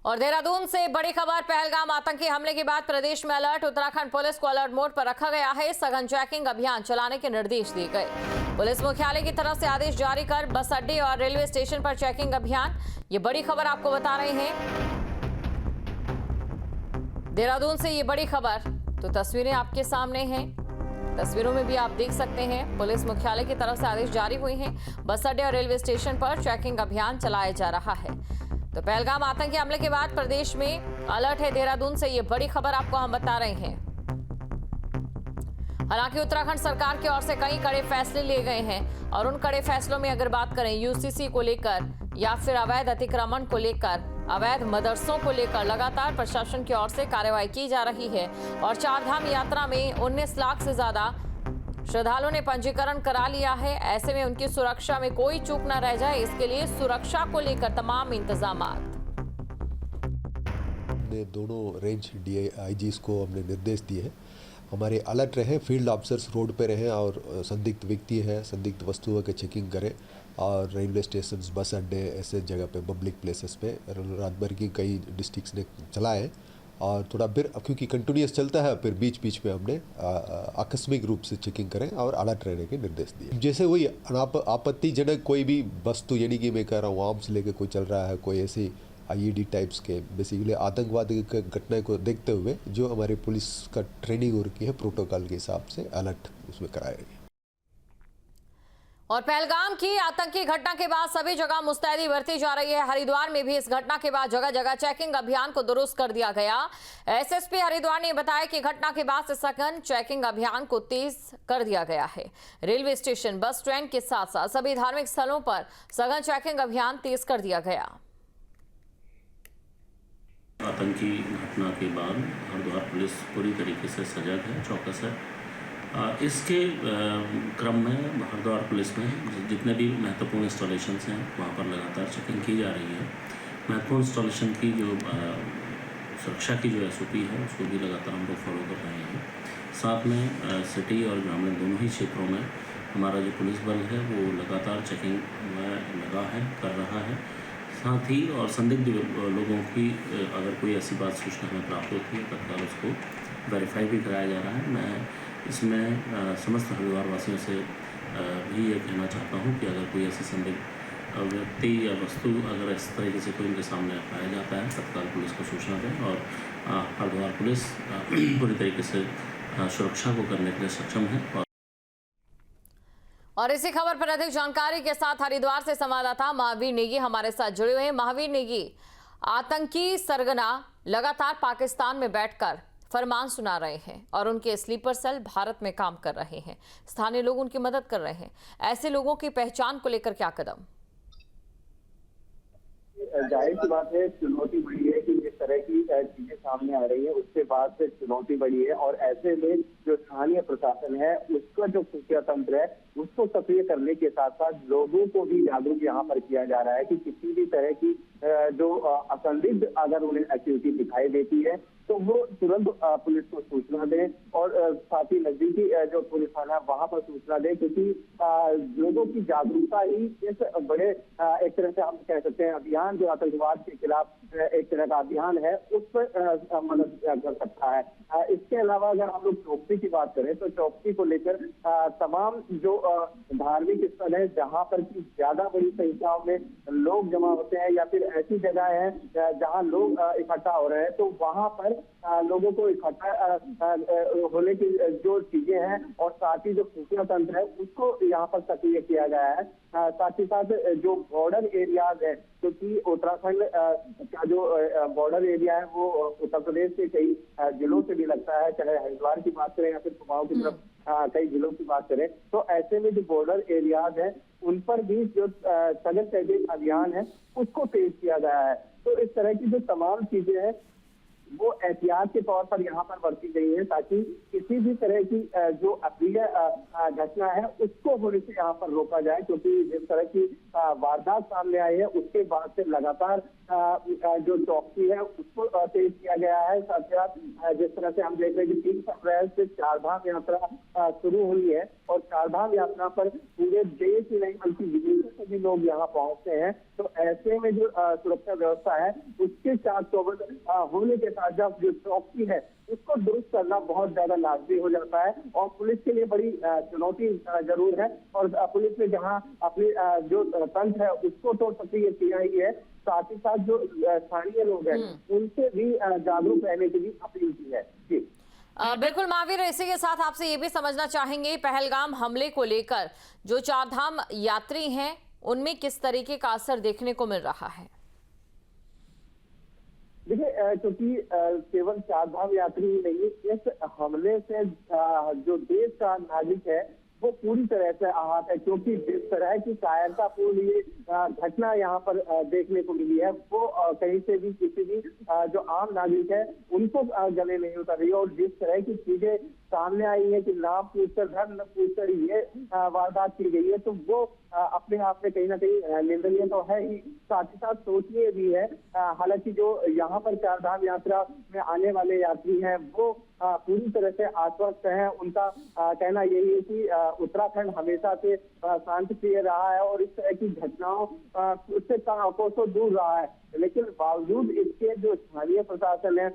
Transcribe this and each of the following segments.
और देहरादून से बड़ी खबर, पहलगाम आतंकी हमले के बाद प्रदेश में अलर्ट। उत्तराखंड पुलिस को अलर्ट मोड पर रखा गया है। सघन चेकिंग अभियान चलाने के निर्देश दिए गए। पुलिस मुख्यालय की तरफ से आदेश जारी कर बस अड्डे और रेलवे स्टेशन पर चेकिंग अभियान। ये बड़ी खबर आपको बता रहे हैं देहरादून से। ये बड़ी खबर, तो तस्वीरें आपके सामने हैं। तस्वीरों में भी आप देख सकते हैं पुलिस मुख्यालय की तरफ से आदेश जारी हुए हैं। बस अड्डे और रेलवे स्टेशन पर चेकिंग अभियान चलाया जा रहा है। तो पहलगाम आतंकी हमले के बाद प्रदेश में अलर्ट है। देहरादून से ये बड़ी खबर आपको हम बता रहे हैं। हालांकि उत्तराखंड सरकार की ओर से कई कड़े फैसले लिए गए हैं और उन कड़े फैसलों में अगर बात करें यूसीसी को लेकर या फिर अवैध अतिक्रमण को लेकर, अवैध मदरसों को लेकर लगातार प्रशासन की ओर से कार्रवाई की जा रही है। और चारधाम यात्रा में 19 लाख से ज्यादा श्रद्धालुओं ने पंजीकरण करा लिया है। ऐसे में उनकी सुरक्षा में कोई चूक न रह जाए, इसके लिए सुरक्षा को लेकर तमाम इंतजामात। दोनों रेंज DIGs को हमने निर्देश दिए हैं, हमारे अलर्ट रहे, फील्ड ऑफिसर्स रोड पे रहें और संदिग्ध व्यक्ति है, संदिग्ध वस्तुओं के चेकिंग करें। और रेलवे स्टेशन, बस अड्डे, ऐसे जगह पे पब्लिक प्लेसेस पे रात भर की कई डिस्ट्रिक्ट्स ने चलाए। और थोड़ा फिर क्योंकि कंटिन्यूस चलता है, फिर बीच बीच में हमने आकस्मिक रूप से चेकिंग करें और अलर्ट रहने के निर्देश दिए। जैसे वही आपत्तिजनक कोई भी वस्तु, यानी कि मैं कह रहा हूँ आर्म्स लेके कोई चल रहा है, कोई ऐसी IED टाइप्स के बेसिकली आतंकवाद की घटना को देखते हुए जो हमारे पुलिस का ट्रेनिंग हो रखी है, प्रोटोकॉल के हिसाब से अलर्ट उसमें कराया गया। और पहलगाम की आतंकी घटना के बाद सभी जगह मुस्तैदी बरती जा रही है। हरिद्वार में भी इस घटना के बाद जगह जगह चेकिंग अभियान को दुरुस्त कर दिया गया। SSP हरिद्वार ने बताया कि घटना के बाद से सघन चेकिंग अभियान को तेज कर दिया गया है। रेलवे स्टेशन, बस स्टैंड के साथ साथ सभी धार्मिक स्थलों पर सघन चेकिंग अभियान तेज कर दिया गया। आतंकी घटना के बाद हरिद्वार पुलिस पूरी तरीके से सजग है, चौकस है। इसके क्रम में हरिद्वार पुलिस में जितने भी महत्वपूर्ण इंस्टॉलेशंस हैं वहाँ पर लगातार चेकिंग की जा रही है। महत्वपूर्ण इंस्टॉलेशन की जो सुरक्षा की जो SOP है उसको भी लगातार हम लोग फॉलो कर रहे हैं। साथ में सिटी और ग्रामीण दोनों ही क्षेत्रों में हमारा जो पुलिस बल है वो लगातार चेकिंग में लगा है, कर रहा है। साथ ही और संदिग्ध लोगों की अगर कोई ऐसी बात सूचना हमें प्राप्त होती है तत्काल उसको वेरीफाई भी कराया जा रहा है। मैं इसमें समस्त हरिद्वार वासियों से भी ये कहना चाहता हूँ कि अगर कोई ऐसी संदिग्ध व्यक्ति या वस्तु अगर इस तरीके से कोई उनके सामने पाया जाता है तत्काल पुलिस को सूचना दें। और हरिद्वार पुलिस पूरी तरीके से सुरक्षा को करने के लिए सक्षम है। और इसी खबर पर अधिक जानकारी के साथ हरिद्वार से संवाददाता महावीर नेगी हमारे साथ जुड़े हुए हैं। महावीर नेगी, आतंकी सरगना लगातार पाकिस्तान में बैठकर फरमान सुना रहे हैं और उनके स्लीपर सेल भारत में काम कर रहे हैं। स्थानीय लोग उनकी मदद कर रहे हैं। ऐसे लोगों की पहचान को लेकर क्या कदम? जाहिर सी बात है, चुनौती बड़ी है कि जिस तरह की चीजें सामने आ रही है उसके बाद से चुनौती बड़ी है। और ऐसे में जो स्थानीय प्रशासन है उसका जो खुफिया तंत्र है उसको सक्रिय करने के साथ साथ लोगों को भी जागरूक यहाँ पर किया जा रहा है कि किसी भी तरह की जो असंदिग्ध अगर उन्हें एक्टिविटी दिखाई देती है तो वो तुरंत पुलिस को सूचना दें। और साथ ही नजदीकी जो पुलिस थाना है वहां पर सूचना दें, क्योंकि लोगों की जागरूकता ही इस बड़े एक तरह से हम कह सकते हैं अभियान, जो आतंकवाद के खिलाफ एक तरह का अभियान है, उस पर मदद कर सकता है। इसके अलावा अगर हम लोग चौकसी की बात करें तो चौकसी को लेकर तमाम जो धार्मिक स्थल है जहां पर की ज्यादा बड़ी संख्याओं में लोग जमा होते हैं या फिर ऐसी जगह है जहां लोग इकट्ठा हो रहे हैं, तो वहां पर लोगों को इकट्ठा होने की जो चीजें हैं और साथ ही जो खुफिया तंत्र है उसको यहाँ पर सक्रिय किया गया है। साथ ही साथ जो बॉर्डर एरियाज है, क्योंकि उत्तराखंड का जो बॉर्डर एरिया है वो उत्तर प्रदेश के कई जिलों से भी लगता है, चाहे हरिद्वार की बात करें या फिर कुमाऊं की तरफ कई जिलों की बात करें, तो ऐसे में जो बॉर्डर एरियाज है उन पर भी जो सघन चेकिंग अभियान है उसको तेज किया गया है। तो इस तरह की जो तमाम चीजें हैं वो एहतियात के तौर पर यहाँ पर बरती गई है, ताकि किसी भी तरह की जो अप्रिय घटना है उसको होने से यहाँ पर रोका जाए। क्योंकि जिस तरह की वारदात सामने आई है उसके बाद से लगातार जो चौकसी है उसको तेज किया गया है। साथ ही साथ जिस तरह से हम देख रहे हैं कि 3 अप्रैल से चारधाम यात्रा शुरू हुई है और चारधाम यात्रा पर पूरे देश ही नहीं बल्कि विदेशों से भी लोग यहाँ पहुंचते हैं। तो ऐसे में जो सुरक्षा व्यवस्था है उसके साथ चौबंद होने के साथ जब जो चौकसी है उसको दुरुस्त करना बहुत ज्यादा लाजमी हो जाता है और पुलिस के लिए बड़ी चुनौती जरूर है। और पुलिस ने जहां अपनी जो तंत्र है उसको तो सक्रिय किया ही है, साथ ही साथ जो स्थानीय लोग हैं उनसे भी जागरूक रहने की भी अपील की है। जी बिल्कुल महावीर, इसी के साथ आपसे ये भी समझना चाहेंगे पहलगाम हमले को लेकर जो चारधाम यात्री हैं उनमें किस तरीके का असर देखने को मिल रहा है? देखिए, क्योंकि केवल चारधाम यात्री ही नहीं, इस हमले से जो देश का नागरिक है वो पूरी तरह से आहत है। क्योंकि जिस तरह की कायरतापूर्ण ये घटना यहाँ पर देखने को मिली है वो कहीं से भी किसी भी जो आम नागरिक है उनको गले नहीं उतर रही है। और जिस तरह की चीजें सामने आई है कि नाम पूछकर धर्म न पूछकर ये वारदात की गई है, तो वो अपने आप में कहीं ना कहीं निंदनीय तो है ही, साथ ही साथ सोचनीय भी है। हालांकि जो यहाँ पर चारधाम यात्रा में आने वाले यात्री हैं वो पूरी तरह से आश्वस्त हैं। उनका कहना यही है कि उत्तराखंड हमेशा से शांतिप्रिय रहा है और इस तरह की घटनाओं उससे कोसों दूर रहा है। लेकिन बावजूद इसके जो स्थानीय प्रशासन है,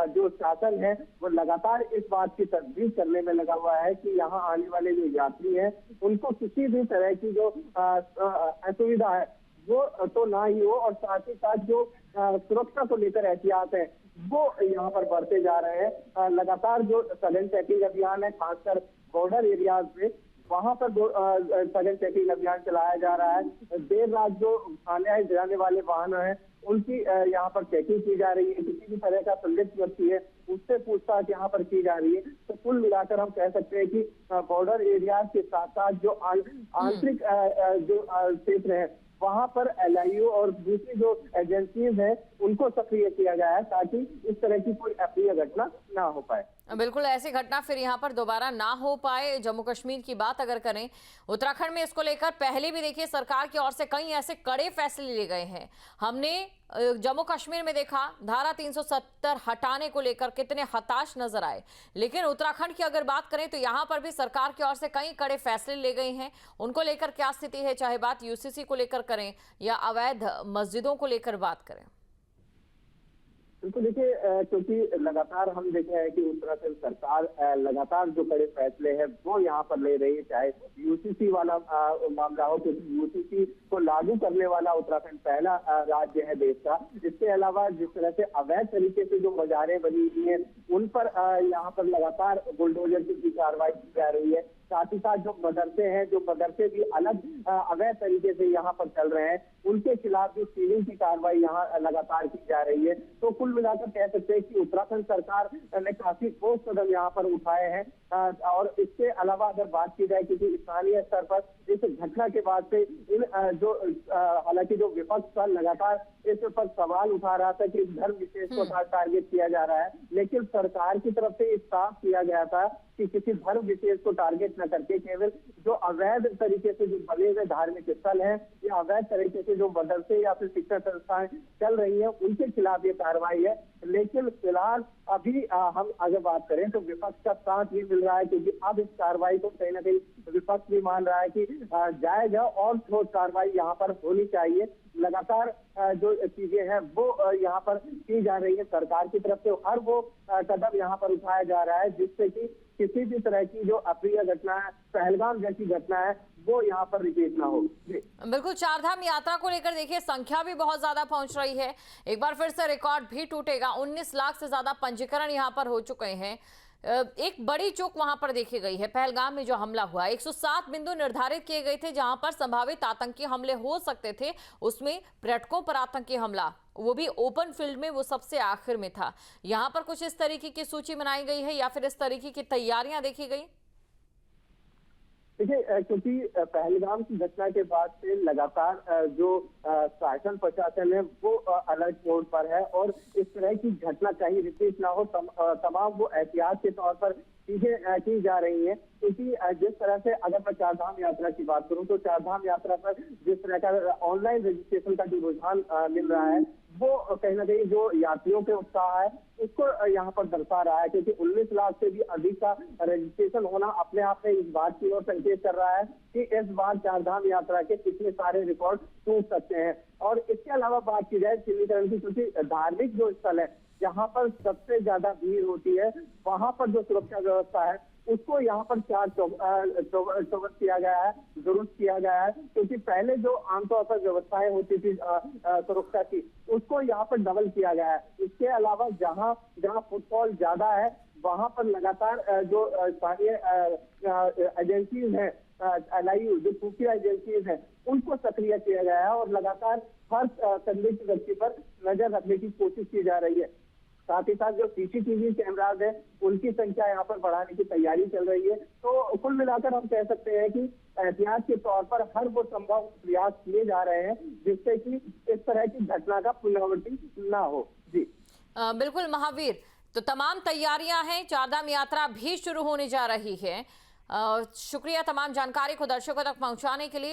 जो शासन है, वो लगातार इस बात की तस्दीक करने में लगा हुआ है कि यहाँ आने वाले जो यात्री हैं उनको किसी भी तरह की जो असुविधा है वो तो ना ही हो। और साथ ही साथ जो सुरक्षा को लेकर एहतियात है वो यहाँ पर बढ़ते जा रहे हैं। लगातार जो सघन चेकिंग अभियान है, खासकर बॉर्डर एरियाज में, वहां पर सघन चेकिंग अभियान चलाया जा रहा है। देर रात जो आने जाने वाले वाहन हैं उनकी यहाँ पर चेकिंग की जा रही है। किसी भी तरह का संदिग्ध व्यक्ति है उससे पूछताछ यहाँ पर की जा रही है। तो कुल मिलाकर हम कह सकते हैं कि बॉर्डर एरियाज के साथ साथ जो आंतरिक जो क्षेत्र है वहां पर LIU और दूसरी जो एजेंसीज हैं उनको सक्रिय किया गया है ताकि इस तरह की कोई अप्रिय घटना ना हो पाए। बिल्कुल, ऐसी घटना फिर यहाँ पर दोबारा ना हो पाए। जम्मू कश्मीर की बात अगर करें, उत्तराखंड में इसको लेकर पहले भी देखिए सरकार की ओर से कई ऐसे कड़े फैसले लिए गए हैं। हमने जम्मू कश्मीर में देखा धारा 370 हटाने को लेकर कितने हताश नजर आए, लेकिन उत्तराखंड की अगर बात करें तो यहाँ पर भी सरकार की ओर से कई कड़े फैसले लिए गए हैं। उनको लेकर क्या स्थिति है, चाहे बात UCC को लेकर करें या अवैध मस्जिदों को लेकर बात करें? तो देखिए, क्योंकि लगातार हम देख रहे हैं कि उत्तराखंड सरकार लगातार जो बड़े फैसले हैं वो यहाँ पर ले रही है, चाहे UCC वाला मामला हो, क्योंकि UCC को लागू करने वाला उत्तराखंड पहला राज्य है देश का। इसके अलावा जिस तरह से अवैध तरीके से जो बाजारें बनी हुई हैं उन पर यहाँ पर लगातार बुलडोजर की कार्रवाई की जा रही है। साथ ही साथ जो मदरसे हैं, जो मदरसे भी अलग अवैध तरीके से यहाँ पर चल रहे हैं, उनके खिलाफ जो सीलिंग की कार्रवाई यहाँ लगातार की जा रही है। तो कुल मिलाकर कह सकते हैं कि उत्तराखंड सरकार ने काफी ठोस कदम यहाँ पर उठाए हैं। और इसके अलावा अगर बात की जाए किसी स्थानीय स्तर पर इस घटना के बाद से इन जो हालांकि जो विपक्ष का लगातार इस पर सवाल उठा रहा था कि धर्म विशेष को टारगेट किया जा रहा है, लेकिन सरकार की तरफ से साफ किया गया था कि किसी धर्म विशेष को टारगेट न करके केवल जो अवैध तरीके से जो बने हुए धार्मिक स्थल हैं या अवैध तरीके से जो मदरसे या फिर शिक्षा संस्थाएं चल रही हैं उनके खिलाफ ये कार्रवाई है। लेकिन फिलहाल अभी हम अगर बात करें तो विपक्ष का साथ भी मिल रहा है, क्योंकि अब इस कार्रवाई को कहीं ना कहीं विपक्ष भी मान रहा है कि जायज है और ठोस कार्रवाई यहाँ पर होनी चाहिए। लगातार जो चीजें हैं वो यहाँ पर की जा रही है सरकार की तरफ से, हर वो कदम यहाँ पर उठाया जा रहा है जिससे कि किसी भी तरह की जो अप्रिय घटना है, पहलगाम जैसी घटना है, वो यहाँ पर रिपीट ना हो। बिल्कुल, चारधाम यात्रा को लेकर देखिए संख्या भी बहुत ज्यादा पहुंच रही है। एक बार फिर से रिकॉर्ड भी टूटेगा। 19 लाख से ज्यादा पंजीकरण यहाँ पर हो चुके हैं। एक बड़ी चूक वहां पर देखी गई है। पहलगाम में जो हमला हुआ, 107 बिंदु निर्धारित किए गए थे जहां पर संभावित आतंकी हमले हो सकते थे। उसमें पर्यटकों पर आतंकी हमला, वो भी ओपन फील्ड में, वो सबसे आखिर में था। यहां पर कुछ इस तरीके की सूची बनाई गई है या फिर इस तरीके की तैयारियां देखी गई? देखिए, क्योंकि पहलगाम की घटना के बाद से लगातार जो शासन प्रशासन है वो अलर्ट मोड पर है और इस तरह की घटना कहीं रिपीट ना हो तमाम वो एहतियात के तौर पर चीजें की जा रही हैं। क्योंकि जिस तरह से अगर मैं चारधाम यात्रा की बात करूं तो चारधाम यात्रा पर जिस तरह का ऑनलाइन रजिस्ट्रेशन का जो रुझान मिल रहा है वो कहीं ना कहीं जो यात्रियों के उत्साह है उसको यहाँ पर दर्शा रहा है। क्योंकि 19 लाख से भी अधिक का रजिस्ट्रेशन होना अपने आप में इस बात की ओर संकेत कर रहा है कि इस बार चारधाम यात्रा के कितने सारे रिकॉर्ड टूट सकते हैं। और इसके अलावा बात की जाए चिन्हीकरण की, क्योंकि धार्मिक जो स्थल है जहाँ पर सबसे ज्यादा भीड़ होती है वहां पर जो सुरक्षा व्यवस्था है उसको यहाँ पर चौकस किया गया है, दुरुस्त किया गया है। क्योंकि पहले जो आमतौर पर व्यवस्थाएं होती थी सुरक्षा की उसको यहाँ पर डबल किया गया है। इसके अलावा जहाँ फुटफॉल ज्यादा है वहां पर लगातार जो स्थानीय एजेंसीज है LIU जो खुफिया एजेंसीज है उनको सक्रिय किया गया है और लगातार हर संदिग्ध व्यक्ति पर नजर रखने की कोशिश की जा रही है। साथ ही साथ जो CCTV कैमराज है उनकी संख्या यहाँ पर बढ़ाने की तैयारी चल रही है। तो कुल मिलाकर हम कह सकते हैं कि एहतियात के तौर पर हर वो संभव प्रयास किए जा रहे हैं जिससे कि इस तरह की घटना का पुनरावृत्ति ना हो। जी बिल्कुल महावीर, तो तमाम तैयारियां हैं, चारधाम यात्रा भी शुरू होने जा रही है। शुक्रिया तमाम जानकारी को दर्शकों तक पहुंचाने के लिए।